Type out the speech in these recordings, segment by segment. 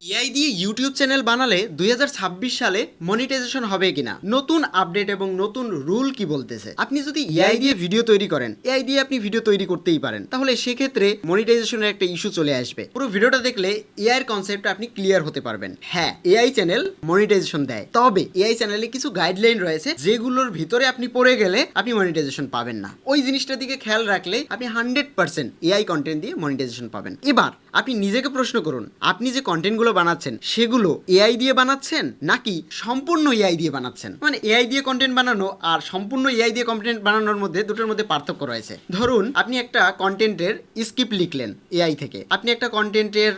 AI দিয়ে YouTube channel বানালে 2026 সালে মনিটাইজেশন হবে কিনা, নতুন আপডেট এবং নতুন রুল কি বলতেছে। আপনি যদি এআই দিয়ে ভিডিও তৈরি করেন, এআই দিয়ে আপনি ভিডিও তৈরি করতেই পারেন, তাহলে সেক্ষেত্রে মনিটাইজেশনের একটা ইস্যু চলে আসবে। পুরো ভিডিওটা দেখলে এআই এর কনসেপ্ট আপনি ক্লিয়ার হতে পারবেন। হ্যাঁ, এআই চ্যানেল মনিটাইজেশন দেয়, তবে এআই চ্যানেলে কিছু গাইডলাইন রয়েছে যেগুলোর ভিতরে আপনি পড়ে গেলে আপনি মনিটাইজেশন পাবেন না। ওই জিনিসটার দিকে খেয়াল রাখলে আপনি 100% এআই কন্টেন্ট দিয়ে মনিটাইজেশন পাবেন। এবার আপনি নিজেকে প্রশ্ন করুন, আপনি যে কন্টেন্টগুলো বানাচ্ছেন সেগুলো এআই দিয়ে বানাচ্ছেন নাকি সম্পূর্ণ এআই দিয়ে বানাচ্ছেন। মানে এআই দিয়ে কন্টেন্ট বানানো আর সম্পূর্ণ এআই দিয়ে কন্টেন্ট বানানোর মধ্যে দুটোর মধ্যে পার্থক্য রয়েছে। ধরুন আপনি একটা কন্টেন্টের স্ক্রিপ্ট লিখলেন এআই থেকে, আপনি একটা কন্টেন্টের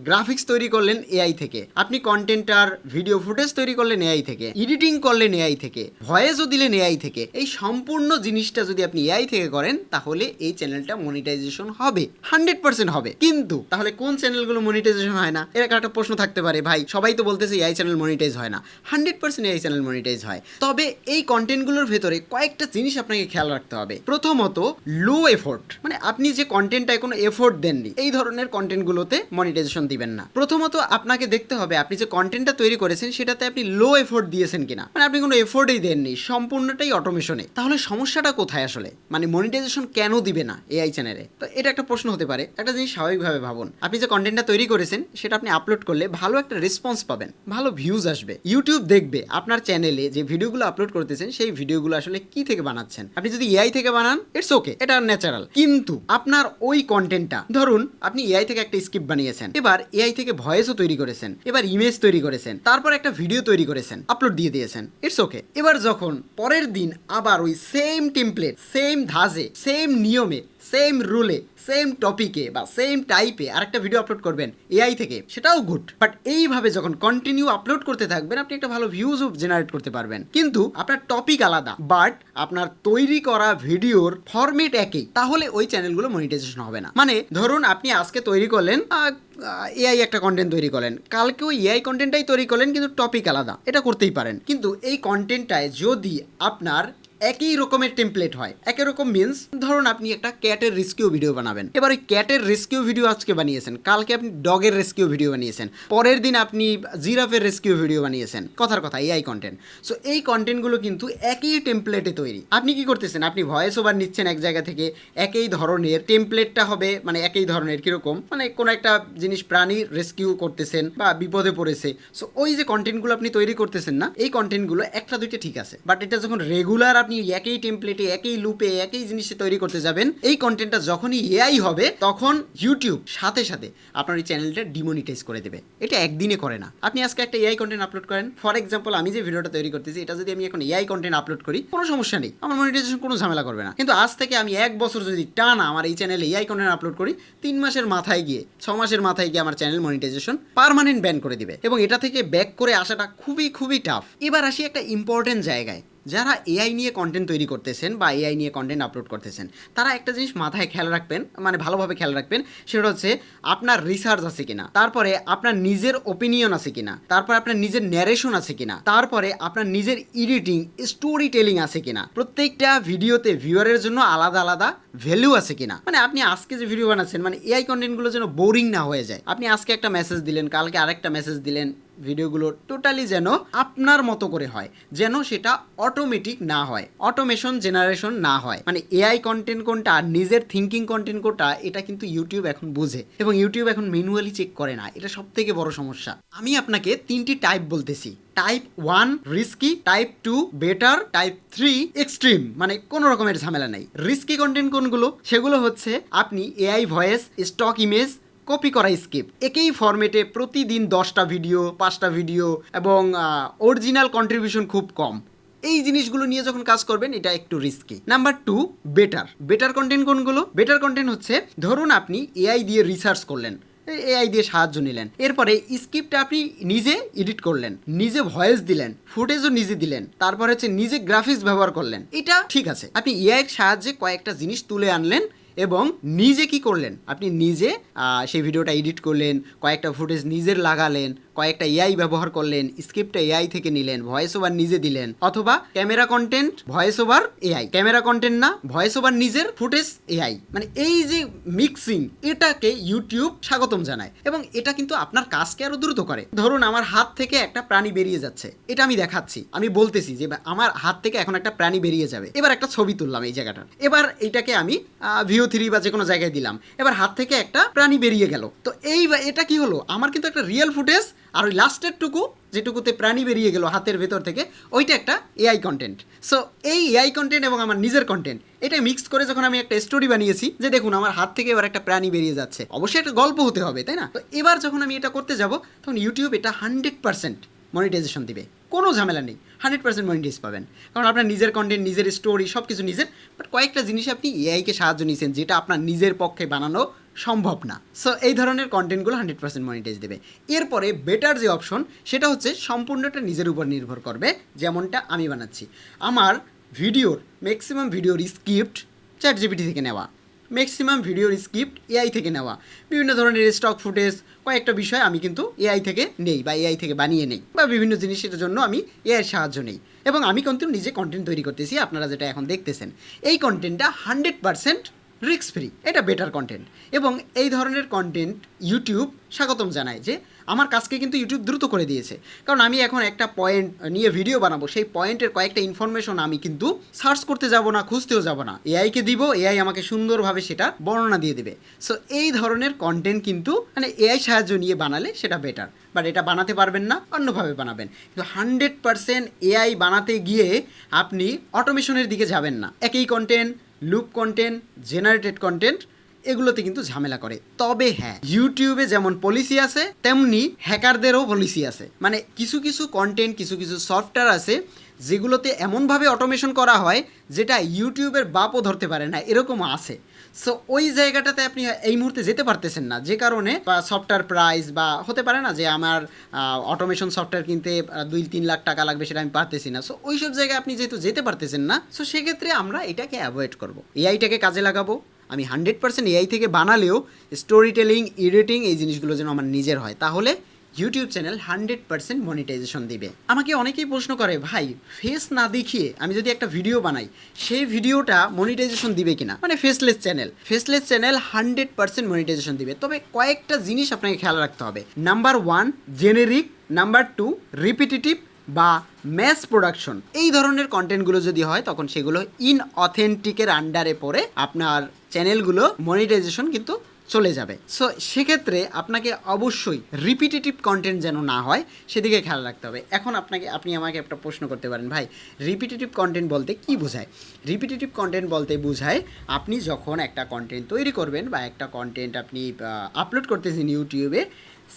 গ্রাফিক্স তৈরি করলেন এআই থেকে, আপনি কন্টেন্টার ভিডিও ফুটেজ তৈরি করলেন এআই থেকে, এডিটিং করলেন এআই থেকে, ভয়েসও দিলেন এআই থেকে। এই সম্পূর্ণ জিনিসটা যদি আপনি এআই থেকে করেন তাহলে এই চ্যানেলটা মনিটাইজেশন হবে, 100% হবে। কিন্তু তাহলে কোন চ্যানেলগুলো মনিটাইজেশন হয় না, এর একটা প্রশ্ন থাকতে পারে, ভাই সবাই তো বলতেছে এআই চ্যানেল মনিটাইজ হয় না। 100% এআই চ্যানেল মনিটাইজ হয়, তবে এই কন্টেন্টগুলোর ভেতরে কয়েকটা জিনিস আপনাকে খেয়াল রাখতে হবে। প্রথমত, লো এফোর্ট, মানে আপনি যে কন্টেন্টটায় কোনো এফোর্ট দেননি এই ধরনের কন্টেন্টগুলোতে মনিটাইজেশন দিবেন না। প্রথমত আপনাকে দেখতে হবে আপনি যে কন্টেন্টটা তৈরি করেছেন সেটাতে আপনি লো এফোর্ট দিয়েছেন কিনা, মানে আপনি কোনো এফোর্টই দেননি, সম্পূর্ণটাই অটোমেশনে। তাহলে সমস্যাটা কোথায় আসলে, মানে মনিটাইজেশন কেন দিবে না এআই চ্যানেলে? তো এটা একটা প্রশ্ন হতে পারে। একটা জিনিস স্বাভাবিকভাবে ভাবুন, আপনি যে কন্টেন্টটা তৈরি করেছেন সেটা আপনি আপলোড করলে ভালো একটা রেসপন্স পাবেন, ভালো ভিউজ আসবে, ইউটিউব দেখবে আপনার চ্যানেলে যে ভিডিওগুলো আপলোড করতেছেন সেই ভিডিওগুলো আসলে কি থেকে বানাচ্ছেন। আপনি যদি এআই থেকে বানান ইটস ওকে, এটা ন্যাচারাল, কিন্তু আপনার ওই কন্টেন্টটা, ধরুন আপনি এআই থেকে একটা স্ক্রিপ্ট বানিয়েছেন, এবার এআই থেকে ভয়েসও তৈরি করেছেন, এবার ইমেজ তৈরি করেছেন, তারপর একটা ভিডিও তৈরি করেছেন, আপলোড দিয়ে দিয়েছেন, ইটস ওকে। এবার যখন পরের দিন আবার ওই সেম টেমপ্লেট, সেম ধাজে, সেম নিয়মে, সেম রুলে, সেম টপিকে বা সেম টাইপে আরেকটা ভিডিও আপলোড করবেন এআই থেকে, সেটাও গুড। বাট এইভাবে যখন কন্টিনিউ আপলোড করতে থাকবেন আপনি একটা ভালো ভিউজও জেনারেট করতে পারবেন, কিন্তু আপনার টপিক আলাদা বাট আপনার তৈরি করা ভিডিওর ফরম্যাট একই, তাহলে ওই চ্যানেলগুলো মনিটাইজেশন হবে না। মানে ধরুন আপনি আজকে তৈরি করলেন এআই একটা কন্টেন্ট তৈরি করেন, কালকেও এআই কন্টেন্টটাই তৈরি করলেন কিন্তু টপিক আলাদা, এটা করতেই পারেন। কিন্তু এই কন্টেন্টটায় যদি আপনার একই রকমের টেমপ্লেট হয়, একই রকম মিনস ধরুন আপনি একটা ক্যাটের রেস্কিউ ভিডিও বানাবেন, এবার ওই ক্যাটের রেস্কিউ ভিডিও আজকে বানিয়েছেন, কালকে আপনি ডগের রেস্কিউ ভিডিও বানিয়েছেন, পরের দিন আপনি জিরাফের রেস্কিউ ভিডিও বানিয়েছেন, কথার কথা এআই কন্টেন্ট। সো এই কন্টেন্টগুলো কিন্তু একই টেমপ্লেটে তৈরি। আপনি কি করতেছেন, আপনি ভয়েস ওভার নিচ্ছেন এক জায়গা থেকে, একই ধরনের টেমপ্লেটটা হবে, মানে একই ধরনের কিরকম, মানে কোনো একটা জিনিস প্রাণী রেস্কিউ করতেছেন বা বিপদে পড়েছে, সো ওই যে কন্টেন্টগুলো আপনি তৈরি করতেছেন না, এই কন্টেন্টগুলো একটা দুইটা ঠিক আছে, বাট এটা যখন রেগুলার আপনি একই টেমপ্লেটে, একই লুপে, একই জিনিসে তৈরি করতে যাবেন, এই কন্টেন্টটা যখনই এআই হবে তখন ইউটিউব সাথে সাথে আপনার এই চ্যানেলটা ডিমনিটাইজ করে দেবে। এটা একদিনে করে না। আপনি আজকে একটা এআই কন্টেন্ট আপলোড করেন, ফর এক্সাম্পল আমি যে ভিডিওটা তৈরি করতেছি এটা যদি আমি এখন এআই কন্টেন্ট আপলোড করি কোনো সমস্যা নেই, আমার মনিটাইজেশন কোনো ঝামেলা করবে না। কিন্তু আজ থেকে আমি 1 বছর যদি টানা আমার এই চ্যানেলে এআই কন্টেন্ট আপলোড করি, 3 মাসের মাথায় গিয়ে, 6 মাসের মাথায় গিয়ে আমার চ্যানেল মনিটাইজেশন পার্মানেন্ট ব্যান করে দিবে, এবং এটা থেকে ব্যাক করে আসাটা খুবই খুবই টাফ। এবার আসি একটা ইম্পর্টেন্ট জায়গায়, যারা এআই নিয়ে কন্টেন্ট তৈরি করতেছেন বা এআই নিয়ে কন্টেন্ট আপলোড করতেছেন তারা একটা জিনিস মাথায় খেয়াল রাখবেন, মানে ভালোভাবে খেয়াল রাখবেন, সেটা হচ্ছে আপনার রিসার্চ আছে কিনা, তারপরে আপনার নিজের ওপিনিয়ন আছে কিনা, তারপর আপনার নিজের ন্যারেশন আছে কিনা, তারপরে আপনার নিজের এডিটিং, স্টোরি টেলিং আছে কিনা, প্রত্যেকটা ভিডিওতে ভিউয়ারের জন্য আলাদা আলাদা ভ্যালু আছে কিনা। মানে আপনি আজকে যে ভিডিও বানাচ্ছেন, মানে এআই কন্টেন্টগুলো যেন বোরিং না হয়ে যায়, আপনি আজকে একটা মেসেজ দিলেন, কালকে আরেকটা মেসেজ দিলেন, ভিডিওগুলো টোটালি যেন আপনার মতো করে হয়, যেন সেটা অটোমেটিক না হয়, অটোমেশন জেনারেশন না হয়। মানে এআই কন্টেন্ট কোনটা আর নিজের থিঙ্কিং কন্টেন্ট কোনটা, এটা কিন্তু ইউটিউব এখন বুঝে, এবং ইউটিউব এখন ম্যানুয়ালি চেক করে না, এটা সব থেকে বড় সমস্যা। আমি আপনাকে 3টি টাইপ বলতেছি, type 1 risky, type 2 better, type 3 extreme, মানে কোনো রকমের ঝামেলা নেই। রিস্কি কন্টেন্ট কোনগুলো? সেগুলো হচ্ছে আপনি AI voice, stock image, copy করা স্ক্রিপ্ট, একই ফরম্যাটে প্রতিদিন 10টা ভিডিও, 5টা ভিডিও, এবং অরিজিনাল কন্ট্রিবিউশন খুব কম, এই জিনিসগুলো নিয়ে যখন কাজ করবেন এটা একটু risky. Number 2 better. Better content কোনগুলো? বেটার কন্টেন্ট হচ্ছে ধরুন আপনি এআই দিয়ে রিসার্চ করলেন, এআই দিয়ে সাহায্য নিলেন, এরপরে স্ক্রিপ্টটা আপনি নিজে এডিট করলেন, নিজে ভয়েস দিলেন, ফুটেজও নিজে দিলেন, তারপর হচ্ছে নিজে গ্রাফিক্স ব্যবহার করলেন, এটা ঠিক আছে। আপনি এআই এর সাহায্যে কয়েকটা জিনিস তুলে আনলেন, এবং নিজে কি করলেন, আপনি নিজে সেই ভিডিওটা এডিট করলেন, কয়েকটা ফুটেজ নিজের লাগালেন, কয়েকটা এআই ব্যবহার করলেন, স্ক্রিপ্টটা এআই থেকে নিলেন, ভয়েস ওভার নিজে দিলেন, অথবা camera content voice over AI, camera content না ভয়েস ওভার নিজের ফুটেজ এআই, মানে এই যে মিক্সিং, এটাকে ইউটিউব স্বাগতম জানায় এবং এটা কিন্তু আপনার কাজকে আরো দ্রুত করে। ধরুন আমার হাত থেকে একটা প্রাণী বেরিয়ে যাচ্ছে, এটা আমি দেখাচ্ছি, আমি বলতেছি যে আমার হাত থেকে এখন একটা প্রাণী বেরিয়ে যাবে, এবার একটা ছবি তুললাম এই জায়গাটা, এবার এইটাকে আমি VO3 বা যে কোনো জায়গায় দিলাম, এবার হাত থেকে একটা প্রাণী বেরিয়ে গেল, তো এটা কি হলো, আমার কিন্তু একটা রিয়েল ফুটেজ, আর ওই লাস্টের টুকু যেটুকুতে প্রাণী বেরিয়ে গেল হাতের ভেতর থেকে, ওইটা একটা এআই কন্টেন্ট। সো এই এআই কন্টেন্ট এবং আমার নিজের কন্টেন্ট এটা মিক্সড করে যখন আমি একটা স্টোরি বানিয়েছি যে দেখুন আমার হাত থেকে এবার একটা প্রাণী বেরিয়ে যাচ্ছে, অবশ্যই একটা গল্প হতে হবে, তাই না? তো এবার যখন আমি এটা করতে যাব তখন ইউটিউব এটা 100% মনিটাইজেশন দিবে, কোনো ঝামেলা নেই, 100% মনিটাইজ পাবেন, কারণ আপনার নিজের কন্টেন্ট, নিজের স্টোরি সব কিছু নিজের, বাট কয়েকটা জিনিস আপনি এআইকে সাহায্য নিয়েছেন যেটা আপনার নিজের পক্ষে বানানো সম্ভব না। সো এই ধরনের কন্টেন্টগুলো 100% মনিটাইজ দেবে। এরপরে বেটার যে অপশন সেটা হচ্ছে সম্পূর্ণটা নিজের উপর নির্ভর করবে, যেমনটা আমি বানাচ্ছি। আমার ভিডিওর ম্যাক্সিমাম ভিডিওর স্ক্রিপ্ট ChatGPT থেকে নেওয়া, ম্যাক্সিমাম ভিডিওর স্ক্রিপ্ট এআই থেকে নেওয়া, বিভিন্ন ধরনের স্টক ফুটেজ, কয়েকটা বিষয় আমি কিন্তু এআই থেকে নেই বা এআই থেকে বানিয়ে নেই, বা বিভিন্ন জিনিসের জন্য আমি এআইয়ের সাহায্য নেই, এবং আমি কিন্তু নিজে কন্টেন্ট তৈরি করতেছি। আপনারা যেটা এখন দেখতেছেন এই কন্টেন্টটা 100% রিস্ক ফ্রি, এটা বেটার কন্টেন্ট, এবং এই ধরনের কন্টেন্ট ইউটিউব স্বাগতম জানায় যে আমার কাজকে কিন্তু ইউটিউব দ্রুত করে দিয়েছে, কারণ আমি এখন একটা পয়েন্ট নিয়ে ভিডিও বানাবো, সেই পয়েন্টের কয়েকটা ইনফরমেশন আমি কিন্তু সার্চ করতে যাব না, খুঁজতেও যাব না, এআইকে দিব, এআই আমাকে সুন্দরভাবে সেটা বর্ণনা দিয়ে দেবে। সো এই ধরনের কন্টেন্ট কিন্তু মানে এআই সাহায্য নিয়ে বানালে সেটা বেটার, বাট এটা বানাতে পারবেন না, অন্যভাবে বানাবেন। কিন্তু 100% এআই বানাতে গিয়ে আপনি অটোমেশনের দিকে যাবেন না। একই content, loop content, generated content, এগুলোতে কিন্তু ঝামেলা করে। তবে হ্যাঁ, ইউটিউবে যেমন পলিসি আছে তেমনি হ্যাকারদেরও পলিসি আছে, মানে কিছু কিছু কন্টেন্ট, কিছু কিছু সফটওয়্যার আছে যেগুলোতে এমনভাবে অটোমেশন করা হয় যেটা ইউটিউবের বাপও ধরতে পারে না, এরকমও আছে। সো ওই জায়গাটাতে আপনি এই মুহূর্তে যেতে পারতেছেন না, যে কারণে বা সফটওয়্যার প্রাইস বা হতে পারে না যে আমার অটোমেশন সফটওয়্যার কিনতে 2-3 লাখ টাকা লাগবে, সেটা আমি পারতেছি না। সো ওই সব জায়গায় আপনি যেহেতু যেতে পারতেছেন না, সো সেক্ষেত্রে আমরা এটাকে অ্যাভয়েড করবো, এআইটাকে কাজে লাগাবো। আমি 100% এআই থেকে বানালেও স্টোরি টেলিং, এডিটিং এই জিনিসগুলো যেন আমার নিজের হয়, তাহলে ইউটিউব চ্যানেল 100% মনিটাইজেশন দিবে। আমাকে অনেকেই প্রশ্ন করে, ভাই ফেস না দেখিয়ে আমি যদি একটা ভিডিও বানাই সেই ভিডিওটা মনিটাইজেশন দিবে কিনা, মানে ফেসলেস চ্যানেল 100% মনিটাইজেশন দিবে, তবে কয়েকটা জিনিস আপনাকে খেয়াল রাখতে হবে। নাম্বার 1 জেনেরিক, নাম্বার 2 রিপিটিটিভ বা ম্যাস প্রোডাকশন, এই ধরনের কন্টেন্টগুলো যদি হয় তখন সেগুলো ইনঅথেন্টিকের আন্ডারে পড়ে আপনার চ্যানেলগুলো মনিটাইজেশন কিন্তু চলে যাবে। সো সেক্ষেত্রে আপনাকে অবশ্যই রিপিটেটিভ কন্টেন্ট যেন না হয় সেদিকে খেয়াল রাখতে হবে। এখন আপনি আমাকে একটা প্রশ্ন করতে পারেন, ভাই রিপিটেটিভ কন্টেন্ট বলতে কি বোঝায়? রিপিটেটিভ কন্টেন্ট বলতে বোঝায় আপনি যখন একটা কন্টেন্ট তৈরি করবেন বা একটা কন্টেন্ট আপনি আপলোড করতেছেন ইউটিউবে,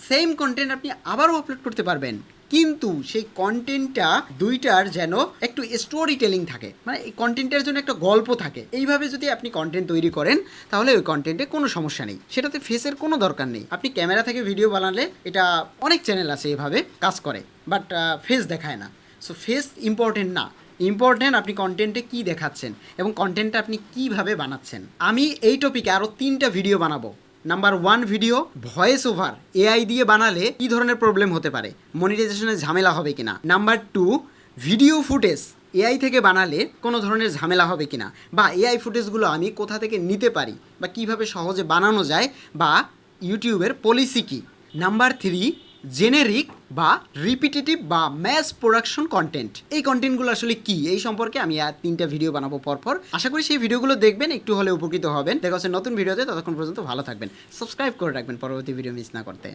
সেম কন্টেন্ট আপনি আবারও আপলোড করতে পারবেন, কিন্তু সেই কন্টেন্টটা দুইটার যেন একটু স্টোরি টেলিং থাকে, মানে এই কন্টেন্টের জন্য একটা গল্প থাকে। এইভাবে যদি আপনি কন্টেন্ট তৈরি করেন তাহলে ওই কন্টেন্টে কোনো সমস্যা নেই, সেটাতে ফেসের কোনো দরকার নেই। আপনি ক্যামেরা থেকে ভিডিও বানালে, এটা অনেক চ্যানেল আছে এভাবে কাজ করে, বাট ফেস দেখায় না। সো ফেস ইম্পর্টেন্ট না, ইম্পর্টেন্ট আপনি কন্টেন্টে কী দেখাচ্ছেন এবং কন্টেন্টটা আপনি কীভাবে বানাচ্ছেন। আমি এই টপিকে আরও 3টা ভিডিও বানাবো। Number 1 video, voice over AI দিয়ে বানালে কী ধরনের প্রবলেম হতে পারে, মনিটাইজেশনের ঝামেলা হবে কিনা। নাম্বার 2 ভিডিও ফুটেজ এআই থেকে বানালে কোনো ধরনের ঝামেলা হবে কিনা, বা এআই ফুটেজগুলো আমি কোথা থেকে নিতে পারি বা কিভাবে সহজে বানানো যায়, বা ইউটিউবের পলিসি কী। নাম্বার 3 জেনেরিক বা রিপিটেটিভ বা ম্যাস প্রোডাকশন কন্টেন্ট, এই কন্টেন্টগুলো আসলে কি, এই সম্পর্কে আমি আর 3টা ভিডিও বানাবো পরপর। আশা করি সেই ভিডিওগুলো দেখবেন, একটু হলে উপকৃত হবেন। দেখা হচ্ছে নতুন ভিডিওতে, ততক্ষণ পর্যন্ত ভালো থাকবেন, সাবস্ক্রাইব করে রাখবেন পরবর্তী ভিডিও মিস না করতে।